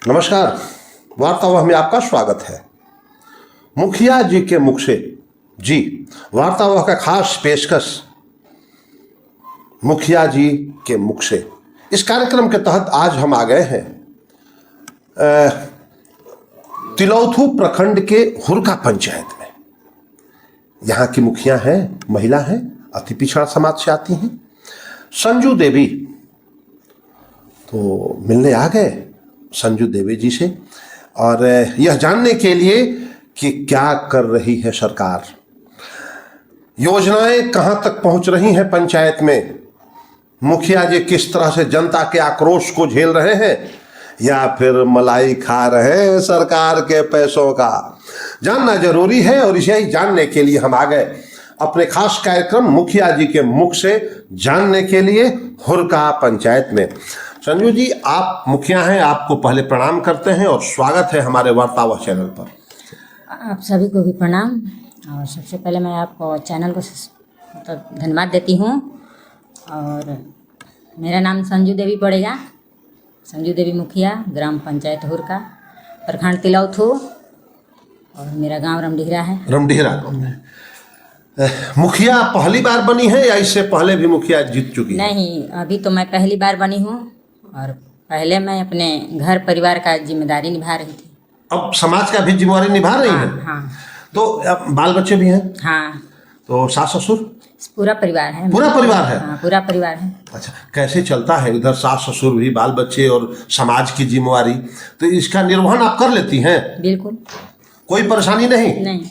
नमस्कार, वार्तावाह में आपका स्वागत है। मुखिया जी के मुख से जी वार्तावाह का खास पेशकश मुखिया जी के मुख से। इस कार्यक्रम के तहत आज हम आ गए हैं तिलौथू प्रखंड के हुरका पंचायत में। यहाँ की मुखिया हैं, महिला हैं, अति पिछड़ा समाज से आती हैं, संजू देवी। तो मिलने आ गए संजू देवी जी से और यह जानने के लिए कि क्या कर रही है सरकार, योजनाएं कहां तक पहुंच रही हैं पंचायत में, मुखिया जी किस तरह से जनता के आक्रोश को झेल रहे हैं या फिर मलाई खा रहे हैं सरकार के पैसों का, जानना जरूरी है। और यही जानने के लिए हम आ गए अपने खास कार्यक्रम मुखिया जी के मुख से जानने के लिए हुरका पंचायत में। संजू जी, आप मुखिया हैं, आपको पहले प्रणाम करते हैं और स्वागत है हमारे वार्तावाह चैनल पर। आप सभी को भी प्रणाम। और सबसे पहले मैं आपको चैनल को मतलब धन्यवाद देती हूँ। और मेरा नाम संजू देवी पड़ेगा, संजू देवी मुखिया, ग्राम पंचायत हुरका, प्रखंड तिलौथू, और मेरा गांव रमडीहरा है। रमडीहरा गाँव में मुखिया पहली बार बनी है या इससे पहले भी मुखिया जीत चुकी है? नहीं, अभी तो मैं पहली बार बनी हूँ और पहले मैं अपने घर परिवार का जिम्मेदारी निभा रही थी। अब समाज का भी जिम्मेदारी निभा रही है? हाँ। तो अब बाल बच्चे भी हैं? हाँ। तो सास ससुर? पूरा परिवार है। पूरा परिवार है? हाँ, पूरा परिवार है। अच्छा, कैसे चलता है इधर सास ससुर भी, बाल बच्चे और समाज की जिम्मेवारी, तो इसका निर्वहन आप कर लेती हैं? बिल्कुल, कोई परेशानी नहीं? नहीं।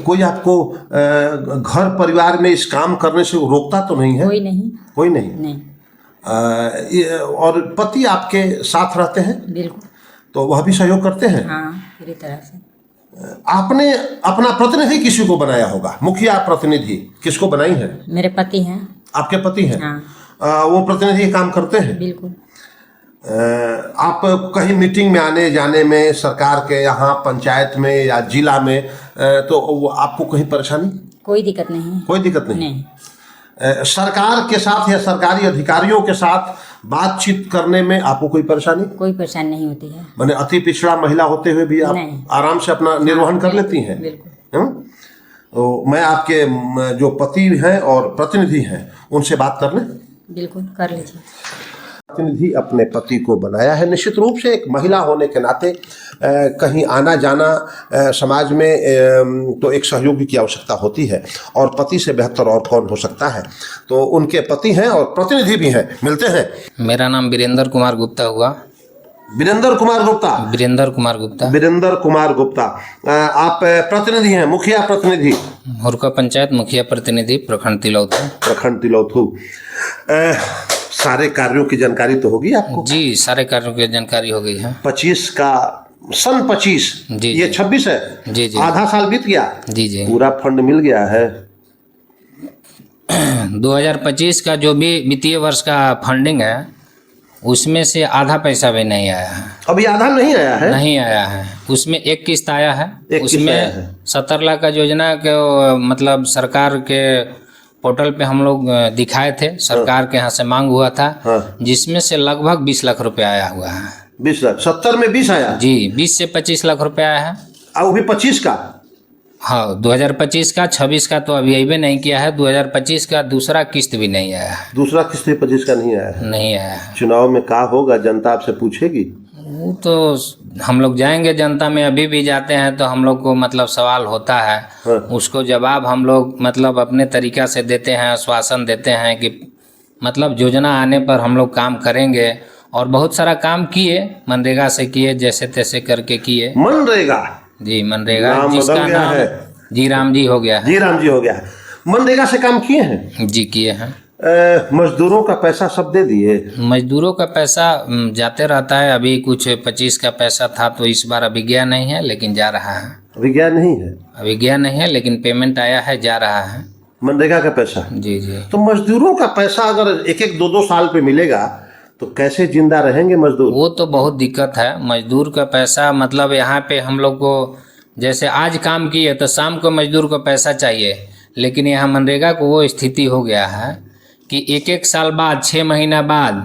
कोई आपको घर परिवार में इस काम करने से रोकता तो नहीं है? कोई नहीं। कोई नहीं? नहीं। और पति आपके साथ रहते हैं? बिल्कुल। तो वह भी सहयोग करते हैं? हाँ, पूरी तरह से। आपने अपना प्रतिनिधि किसी को बनाया होगा, मुखिया प्रतिनिधि किसको बनाई है? मेरे पति हैं। आपके पति हैं? हाँ। वो प्रतिनिधि काम करते हैं? बिल्कुल। आप कहीं मीटिंग में आने जाने में सरकार के यहाँ पंचायत में या जिला में तो आपको कहीं परेशानी? कोई दिक्कत नहीं। कोई दिक्कत नहीं? नहीं। सरकार के साथ या सरकारी अधिकारियों के साथ बातचीत करने में आपको कोई परेशानी? कोई परेशानी नहीं होती है। माने अति पिछड़ा महिला होते हुए भी आप आराम से अपना निर्वहन कर लेती हैं? बिल्कुल। तो मैं आपके जो पति हैं और प्रतिनिधि हैं उनसे बात कर लें? बिल्कुल, कर लीजिए। प्रतिनिधि अपने पति को बनाया है। निश्चित रूप से एक महिला होने के नाते कहीं आना जाना समाज में तो एक सहयोगी की आवश्यकता होती है और पति से बेहतर और कौन हो सकता है। तो उनके पति हैं और प्रतिनिधि भी हैं, मिलते हैं। मेरा नाम वीरेंद्र कुमार गुप्ता हुआ। वीरेंद्र कुमार गुप्ता? वीरेंद्र कुमार गुप्ता। वीरेंद्र कुमार गुप्ता, आप प्रतिनिधि हैं, मुखिया प्रतिनिधि? हुरका पंचायत मुखिया प्रतिनिधि, प्रखंड तिलौथू। प्रखंड तिलौथू। सारे कार्यों की जानकारी तो होगी आपको? जी, सारे कार्यों की जानकारी हो गई है। 25 का सन 25 जी, ये 26 है? जी जी। आधा साल बीत गया? जी जी। पूरा फंड मिल गया है? 2025 का जो भी वित्तीय वर्ष का फंडिंग है उसमें से आधा पैसा भी नहीं आया है। अभी आधा नहीं आया है? नहीं आया है। उसमें एक किस्त आया है। एक उसमें आया है। 70 लाख का योजना के मतलब सरकार के पोर्टल पे हम लोग दिखाए थे, सरकार के यहाँ से मांग हुआ था। हाँ। जिसमें से लगभग 20 लाख रुपए आया हुआ है। 20 लाख? 70 में 20 आया? जी, 20 से 25 लाख रुपए आया है। और वो भी 25 का? हाँ, 2025 का, 26 का तो अभी अभी नहीं किया है। 2025 का दूसरा किस्त भी नहीं आया है। दूसरा किस्त 25 का नहीं आया है? नहीं आया है। चुनाव में क्या होगा, जनता आपसे पूछेगी? वो तो हम लोग जाएंगे जनता में, अभी भी जाते हैं तो हम लोग को मतलब सवाल होता है। हाँ। उसको जवाब हम लोग मतलब अपने तरीका से देते हैं, आश्वासन देते हैं कि मतलब योजना आने पर हम लोग काम करेंगे। और बहुत सारा काम किए, मनरेगा से किए, जैसे तैसे करके किए। मनरेगा? जी, मनरेगा नाम जिसका बदल गया नाम है। जी राम जी हो गया है। जी राम जी हो गया है। मनरेगा से काम किए हैं? जी, किए हैं। मजदूरों का पैसा सब दे दिए? मजदूरों का पैसा जाते रहता है। अभी कुछ 25 का पैसा था तो इस बार अभी गया नहीं है, लेकिन जा रहा है। अभी गया नहीं है? अभी गया नहीं है, लेकिन पेमेंट आया है, जा रहा है। मनरेगा का पैसा? जी जी। तो मजदूरों का पैसा अगर एक एक दो साल पे मिलेगा तो कैसे जिंदा रहेंगे मजदूर? वो तो बहुत दिक्कत है। मजदूर का पैसा मतलब यहाँ पे हम लोग को जैसे आज काम किए तो शाम को मजदूर को पैसा चाहिए, लेकिन यहाँ मनरेगा को वो स्थिति हो गया है कि एक एक साल बाद, 6 महीना बाद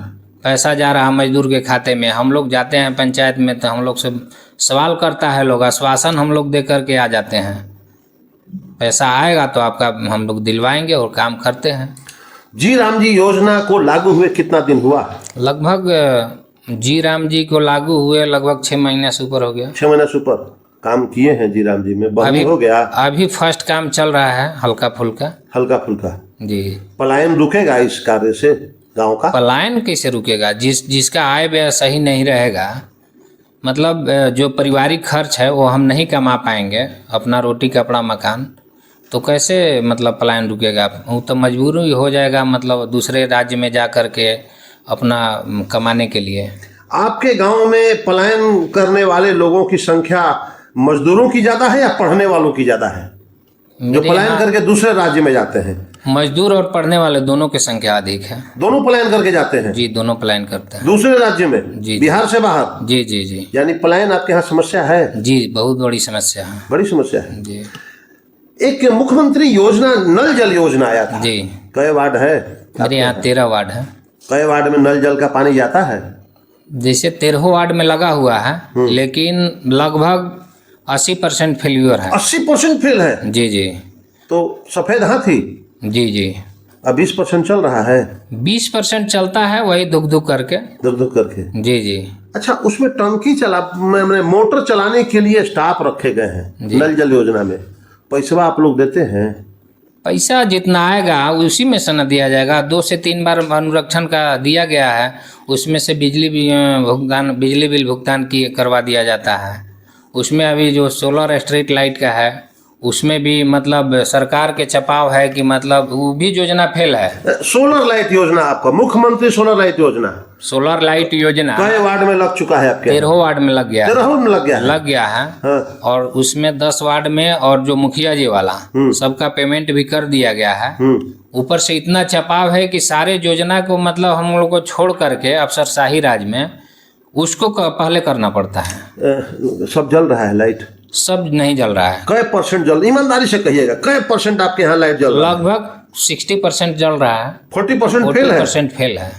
पैसा जा रहा मजदूर के खाते में। हम लोग जाते हैं पंचायत में तो हम लोग से सवाल करता है लोग, आश्वासन हम लोग दे करके आ जाते हैं, पैसा आएगा तो आपका हम लोग दिलवाएंगे और काम करते हैं। जी राम जी योजना को लागू हुए कितना दिन हुआ? लगभग जी राम जी को लागू हुए लगभग 6 महीने से ऊपर हो गया। 6 महीने से ऊपर काम किए हैं जी राम जी में, बंद अभी हो गया? अभी फर्स्ट काम चल रहा है हल्का फुल्का। हल्का फुल्का। जी। पलायन रुकेगा इस कार्य से गांव का? पलायन कैसे रुकेगा? जिसका आय व्यय सही नहीं रहेगा, मतलब जो पारिवारिक खर्च है वो हम नहीं कमा पाएंगे, अपना रोटी कपड़ा मकान, तो कैसे मतलब पलायन रुकेगा? वो तो मजबूर ही हो जाएगा, मतलब दूसरे राज्य में जा कर के अपना कमाने के लिए। आपके गांव में पलायन करने वाले लोगों की संख्या मजदूरों की ज्यादा है या पढ़ने वालों की ज्यादा है, जो पलायन करके दूसरे राज्य में जाते हैं? मजदूर और पढ़ने वाले दोनों की संख्या अधिक है। दोनों पलायन करके जाते हैं? जी, दोनों पलायन करते हैं दूसरे राज्य में? जी। बिहार से बाहर? जी जी जी। यानी पलायन आपके यहाँ समस्या है? जी, बहुत बड़ी समस्या है। बड़ी समस्या है जी। एक मुख्यमंत्री योजना नल जल योजना आया था जी। कई वार्ड है? मेरे यहाँ 13 वार्ड है। कई वार्ड में नल जल का पानी जाता है? जैसे 13 वार्ड में लगा हुआ है, लेकिन लगभग 80% फेल्यूर है। 80% फेल है? जी जी। तो सफेद हाथी? जी जी। अब 20% चल रहा है? 20% चलता है, वही दुख दुख करके। दुख दुख करके? जी जी। अच्छा, उसमें टंकी मैंने मोटर चलाने के लिए स्टाफ रखे गए हैं नल जल योजना में, पैसा आप लोग देते हैं? पैसा जितना आएगा उसी में से न दिया जाएगा। 2 से 3 बार अनुरक्षण का दिया गया है, उसमें से बिजली बिल भुगतान करवा दिया जाता है। उसमें अभी जो सोलर स्ट्रीट लाइट का है उसमें भी मतलब सरकार के छपाव है कि मतलब वो भी योजना फेल है। सोलर लाइट योजना आपका, मुख्यमंत्री सोलर लाइट योजना, सोलर लाइट योजना कई वार्ड में लग चुका है आपके? 13 वार्ड में लग गया। 13 में लग गया है? हाँ। और उसमें 10 वार्ड में और जो मुखिया जी वाला सबका पेमेंट भी कर दिया गया है। ऊपर से इतना छपाव है कि सारे योजना को मतलब हम लोग को छोड़ करके अफसरशाही राज में उसको पहले करना पड़ता है। सब जल रहा है लाइट? सब नहीं जल रहा है। कई परसेंट जल, ईमानदारी से कहिएगा, कई परसेंट आपके यहाँ लाइट जल रहा है? लगभग 60% जल रहा है। 40% फेल है? 40% फेल है।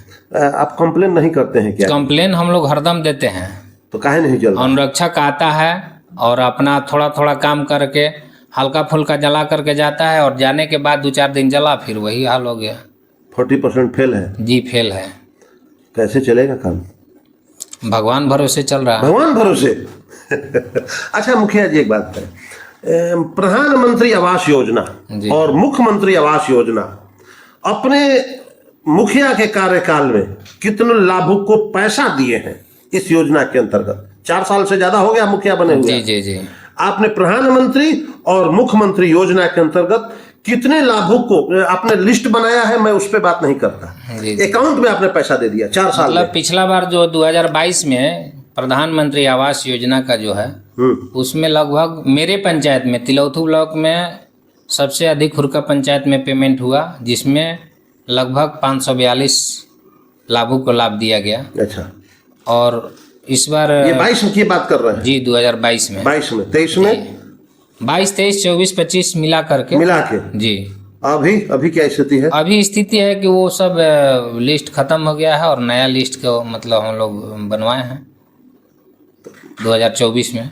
आप कंप्लेन नहीं करते हैं क्या? कंप्लेन हम लोग हरदम देते हैं। तो काहे नहीं जल रहा? अनुरक्षक आता है और अपना थोड़ा थोड़ा काम करके हल्का फुल्का जला करके जाता है, और जाने के बाद 2-4 दिन जला, फिर वही हाल हो गया। 40% फेल है? जी, फेल है। कैसे चलेगा काम? भगवान भरोसे चल रहा है। भगवान भरोसे? अच्छा मुखिया जी, एक बात है, प्रधानमंत्री आवास योजना और मुख्यमंत्री आवास योजना अपने मुखिया के कार्यकाल में कितने लाभुक को पैसा दिए हैं इस योजना के अंतर्गत? 4 साल से ज्यादा हो गया मुखिया बने हुए। जी जी जी। आपने प्रधानमंत्री और मुख्यमंत्री योजना के अंतर्गत कितने लाभुक को आपने लिस्ट बनाया है? मैं उस पर बात नहीं करता, अकाउंट में आपने पैसा दे दिया 4 साल मतलब पिछला बार जो 2022 में प्रधानमंत्री आवास योजना का जो है उसमें लगभग मेरे पंचायत में तिलौथू ब्लॉक में सबसे अधिक हुरका पंचायत में पेमेंट हुआ, जिसमें लगभग 542 लाभुक को लाभ दिया गया। अच्छा। और इस बार ये 22 की बात कर रहे हैं? जी, 2022 में। 22 में? 23 में? 22, 23, 24, 25 मिला के जी। अभी क्या स्थिति है? अभी स्थिति है कि वो सब लिस्ट खत्म हो गया है और नया लिस्ट को मतलब हम लोग बनवाए हैं 2024 में।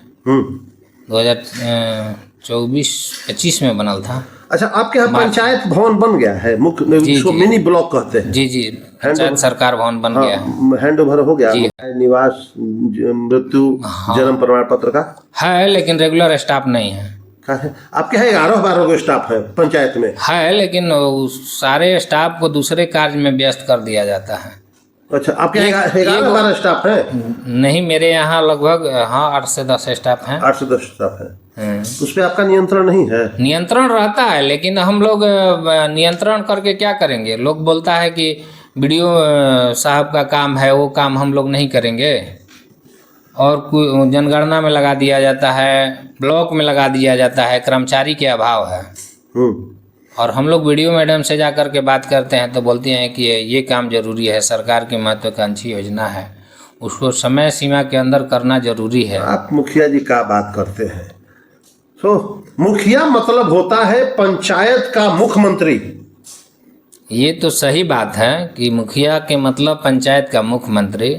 2024-25 में बनल था। अच्छा, आपके यहाँ पंचायत भवन बन गया है, मुख्य जिसको मिनी ब्लॉक कहते हैं? जी जी, पंचायत सरकार भवन बन गया है। हैंड ओवर हो गया? निवास, मृत्यु, जन्म प्रमाण पत्र का है, लेकिन रेगुलर स्टाफ नहीं है। आपके यहाँ 11-12 को स्टाफ है पंचायत में? है, लेकिन सारे स्टाफ को दूसरे कार्य में व्यस्त कर दिया जाता है। अच्छा, आपके यहाँ 11-12 स्टाफ है? नहीं, मेरे यहाँ लगभग 8 से 10 स्टाफ हैं। 8 से 10 स्टाफ है। उस पर आपका नियंत्रण नहीं है? नियंत्रण रहता है, लेकिन हम लोग नियंत्रण करके क्या करेंगे? लोग बोलता है कि बीडीओ साहब का काम है, वो काम हम लोग नहीं करेंगे, और जनगणना में लगा दिया जाता है, ब्लॉक में लगा दिया जाता है, कर्मचारी के अभाव है। और हम लोग वीडियो मैडम से जा कर के बात करते हैं तो बोलती हैं कि ये काम जरूरी है, सरकार की महत्वाकांक्षी योजना है, उसको समय सीमा के अंदर करना जरूरी है। आप मुखिया जी का बात करते हैं, तो मुखिया मतलब होता है पंचायत का मुख्यमंत्री। ये तो सही बात है कि मुखिया के मतलब पंचायत का मुख्यमंत्री,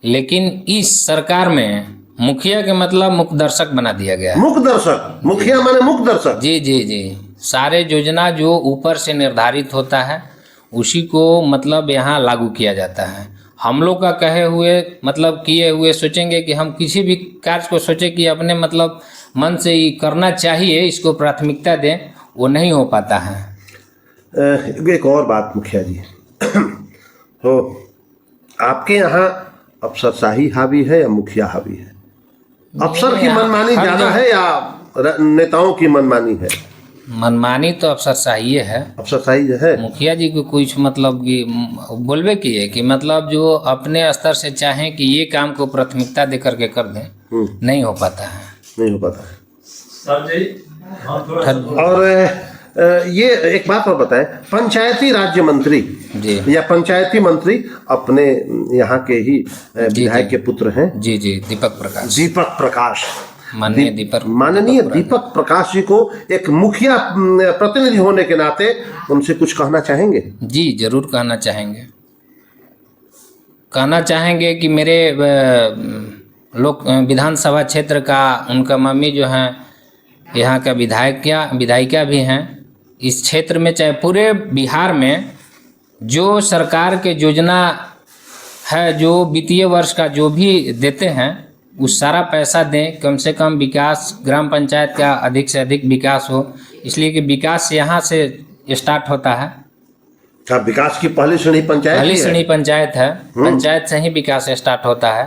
लेकिन इस सरकार में मुखिया के मतलब मुखदर्शक बना दिया गया है। मुखदर्शक, मुखिया माने मुखदर्शक। जी जी जी, सारे योजना जो ऊपर से निर्धारित होता है उसी को मतलब यहाँ लागू किया जाता है। हम लोग का कहे हुए मतलब किए हुए सोचेंगे कि हम किसी भी कार्य को सोचे कि अपने मतलब मन से ही करना चाहिए, इसको प्राथमिकता दें, वो नहीं हो पाता है। एक और बात मुखिया जी, तो आपके यहाँ अफसरशाही हावी है या मुखिया हावी है? अफसर की मनमानी ज्यादा है या नेताओं की मनमानी है? मनमानी तो अफसरशाही है। अफसरशाही जो है, मुखिया जी को कुछ मतलब कि बोलबे किए कि मतलब जो अपने स्तर से चाहें कि ये काम को प्राथमिकता दे करके कर दें, नहीं हो पाता है। नहीं हो पाता है सर जी। और ये एक बात और बताएं, पंचायती राज्य मंत्री जी या पंचायती मंत्री अपने यहाँ के ही विधायक के पुत्र हैं। जी जी, दीपक प्रकाश। दीपक प्रकाश, माननीय दीपक प्रकाश जी को एक मुखिया प्रतिनिधि होने के नाते उनसे कुछ कहना चाहेंगे? जी जरूर कहना चाहेंगे कि मेरे लोक विधानसभा क्षेत्र का उनका मम्मी जो हैं यहाँ का विधायिका भी हैं। इस क्षेत्र में चाहे पूरे बिहार में जो सरकार के योजना है, जो वित्तीय वर्ष का जो भी देते हैं, उस सारा पैसा दें। कम से कम विकास, ग्राम पंचायत का अधिक से अधिक विकास हो, इसलिए कि विकास यहाँ से स्टार्ट होता है। क्या विकास की पहली श्रेणी पंचायत है? पंचायत से ही विकास स्टार्ट होता है।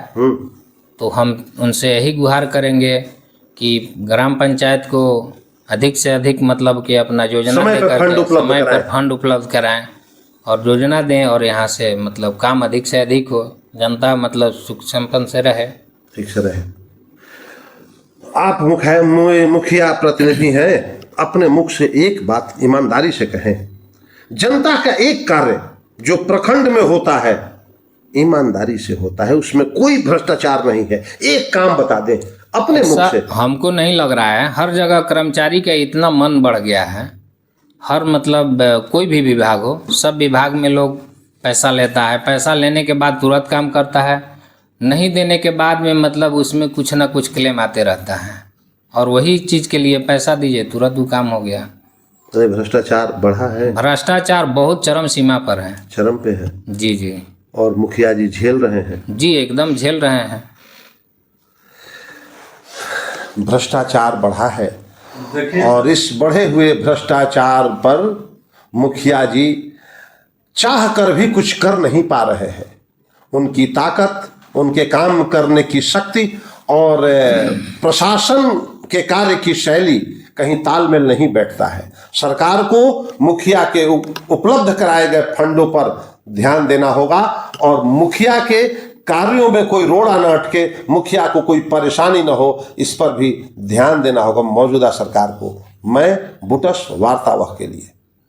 तो हम उनसे यही गुहार करेंगे कि ग्राम पंचायत को अधिक से अधिक मतलब कि अपना योजना समय पर फंड उपलब्ध कराएं और योजना दें, और यहाँ से मतलब काम अधिक से अधिक हो, जनता मतलब सुख संपन्न से रहे, ठीक से रहे। आप मुखिया प्रतिनिधि हैं, अपने मुख से एक बात ईमानदारी से कहें। जनता का एक कार्य जो प्रखंड में होता है ईमानदारी से होता है, उसमें कोई भ्रष्टाचार नहीं है, एक काम बता दें अपने मुख से। हमको नहीं लग रहा है। हर जगह कर्मचारी का इतना मन बढ़ गया है, हर मतलब कोई भी विभाग हो, सब विभाग में लोग पैसा लेता है, पैसा लेने के बाद तुरंत काम करता है, नहीं देने के बाद में मतलब उसमें कुछ ना कुछ क्लेम आते रहता है, और वही चीज़ के लिए पैसा दीजिए, तुरंत वो काम हो गया। तो भ्रष्टाचार बढ़ा है, भ्रष्टाचार बहुत चरम सीमा पर है, चरम पे है। जी जी। और मुखिया जी झेल रहे हैं? जी एकदम झेल रहे हैं। भ्रष्टाचार बढ़ा है और इस बढ़े हुए भ्रष्टाचार पर मुखिया जी चाह कर भी कुछ कर नहीं पा रहे हैं। उनकी ताकत, उनके काम करने की शक्ति और प्रशासन के कार्य की शैली कहीं तालमेल नहीं बैठता है। सरकार को मुखिया के उपलब्ध कराए गए फंडों पर ध्यान देना होगा और मुखिया के कार्यों में कोई रोड़ा न अटके, मुखिया को कोई परेशानी न हो, इस पर भी ध्यान देना होगा मौजूदा सरकार को। मैं बुटस, वार्तावाह के लिए।